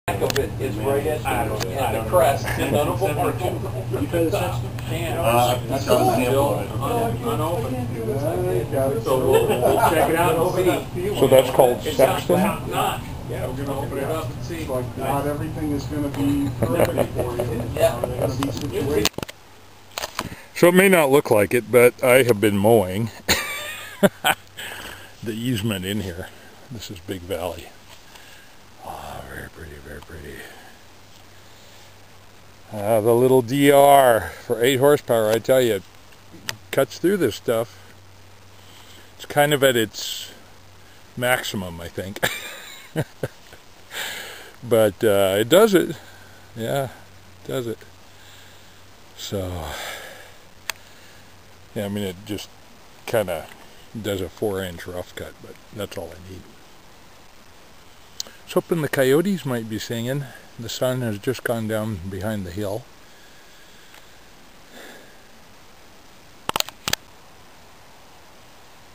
Back of it is right at the crest. None of them are too. You try the Sexton? That's got a sample of it. Unopened. So we'll check it out and see. So that's called It's not Sexton? top notch. Yeah, we're gonna open it up and see. It's like not everything is going to be perfect for you. Yeah. There's going to be situations. So it may not look like it, but I have been mowing the easement in here. This is Big Valley. Oh, very pretty, very pretty. The little DR for 8 horsepower, I tell you, cuts through this stuff. It's kind of at its maximum, I think. But it does it. Yeah, it does it. So, yeah, I mean, it just kind of does a 4-inch rough cut, but that's all I need. I was hoping the coyotes might be singing. The sun has just gone down behind the hill.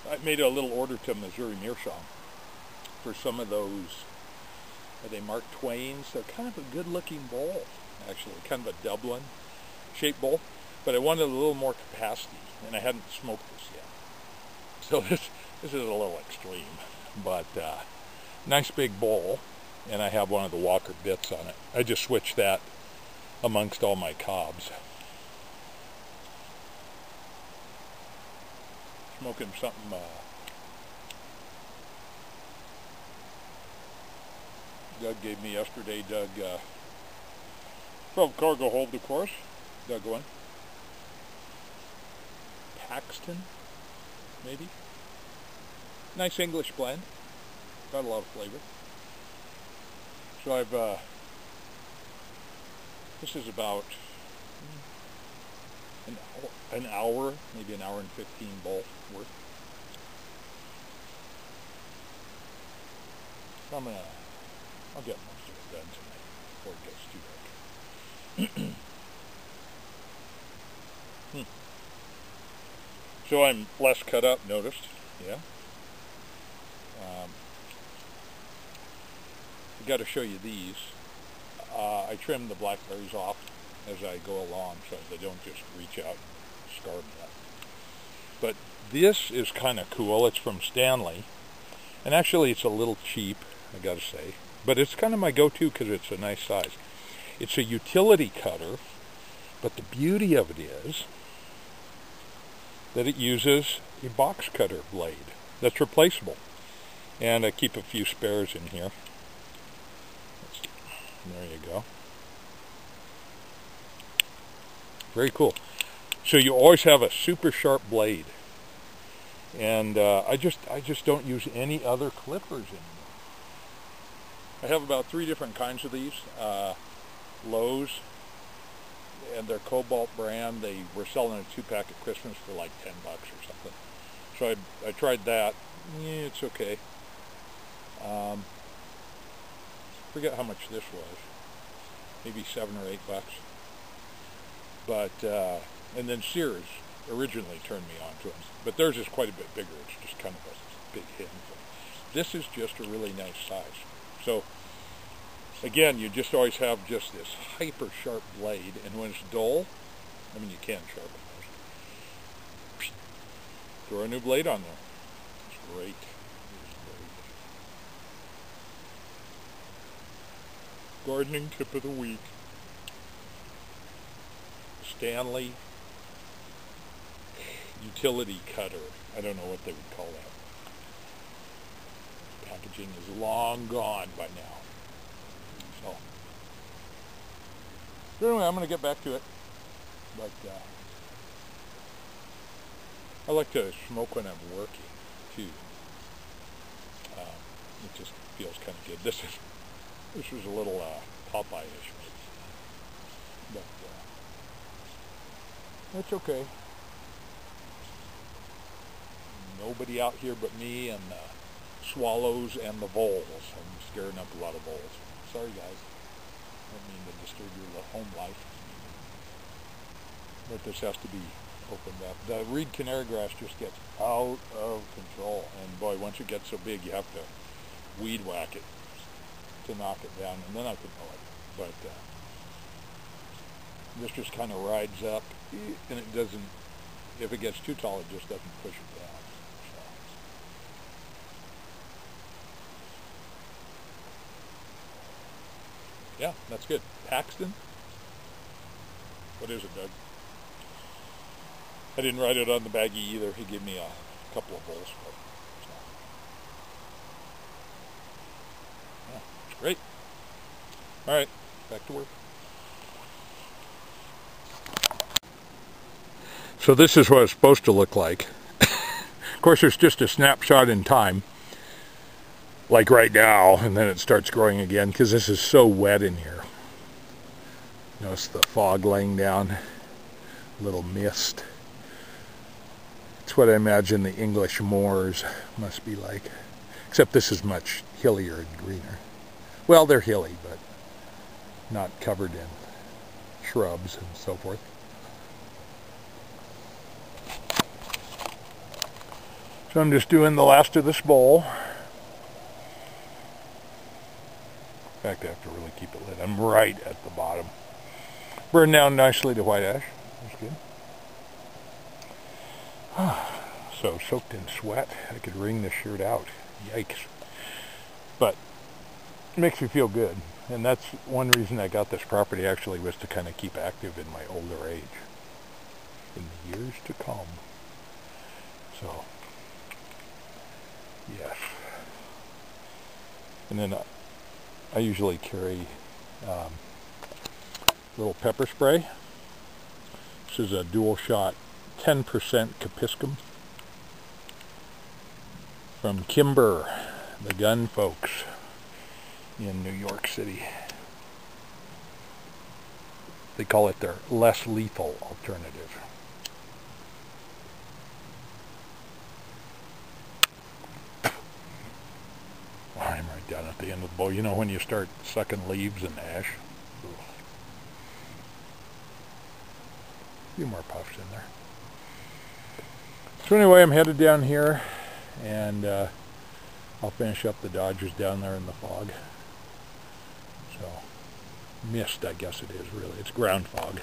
I made a little order to Missouri Meerschaum for some of those, are they Mark Twains? They're kind of a good looking bowl, actually, kind of a Dublin shaped bowl, but I wanted a little more capacity, and I hadn't smoked this yet. So this is a little extreme, but nice big bowl, and I have one of the Walker bits on it. I just switched that amongst all my cobs. Smoking something Doug gave me yesterday. Doug from Cargohold, of course. Doug Owen. Sexton, maybe. Nice English blend. Got a lot of flavor. So I've this is about an hour, maybe an hour and 15 bowl worth. So I'll get most of it done tonight before it gets too dark. So I'm less cut up, noticed, yeah. I got to show you these. I trim the blackberries off as I go along so they don't just reach out and scar me up. But this is kind of cool. It's from Stanley, and actually it's a little cheap, I got to say, but it's kind of my go-to because it's a nice size. It's a utility cutter, but the beauty of it is that it uses a box cutter blade that's replaceable. And I keep a few spares in here. There you go. Very cool. So you always have a super sharp blade. And I just don't use any other clippers anymore. I have about 3 different kinds of these. Lowe's, and their Cobalt brand, they were selling a 2-pack at Christmas for like $10 or something. So I tried that. Yeah, it's okay. Forget how much this was. Maybe $7 or $8. But and then Sears originally turned me on to them, but theirs is quite a bit bigger. It's just kind of a big handful. This is just a really nice size. So again, you just always have just this hyper sharp blade, and when it's dull, I mean, you can sharpen those. Throw a new blade on there. It's great. It's great. Gardening tip of the week. Stanley utility cutter. I don't know what they would call that. Packaging is long gone by now. So anyway, I'm going to get back to it. But I like to smoke when I'm working too. It just feels kind of good. This was a little Popeye-ish, maybe, but that's okay. Nobody out here but me and swallows and the voles. I'm scaring up a lot of voles. Sorry, guys. I don't mean to disturb your home life. But this has to be opened up. The reed canary grass just gets out of control. And boy, once it gets so big, you have to weed whack it to knock it down, and then I could mow it. But this just kind of rides up, and it doesn't, if it gets too tall, it just doesn't push it down. So. Yeah, that's good. Paxton? What is it, Doug? I didn't write it on the baggie either. He gave me a couple of Poulsbo. So. Yeah, it's great. All right, back to work. So this is what it's supposed to look like. Of course, it's just a snapshot in time, like right now, and then it starts growing again because this is so wet in here. Notice the fog laying down, a little mist. It's what I imagine the English moors must be like, except this is much hillier and greener. Well, they're hilly, but not covered in shrubs and so forth. So I'm just doing the last of this bowl. In fact, I have to really keep it lit. I'm right at the bottom. Burned down nicely to white ash. That's good. So soaked in sweat, I could wring this shirt out. Yikes. But it makes me feel good. And that's one reason I got this property, actually, was to kind of keep active in my older age. In the years to come. So, yes. And then I usually carry little pepper spray. This is a dual shot 10% Capiscum from Kimber, the gun folks in New York City. They call it their less lethal alternative. I'm right down at the end of the bowl. You know when you start sucking leaves and ash? Ugh. A few more puffs in there. So anyway, I'm headed down here, and I'll finish up the Dodgers down there in the fog. So, mist, I guess it is, really. It's ground fog.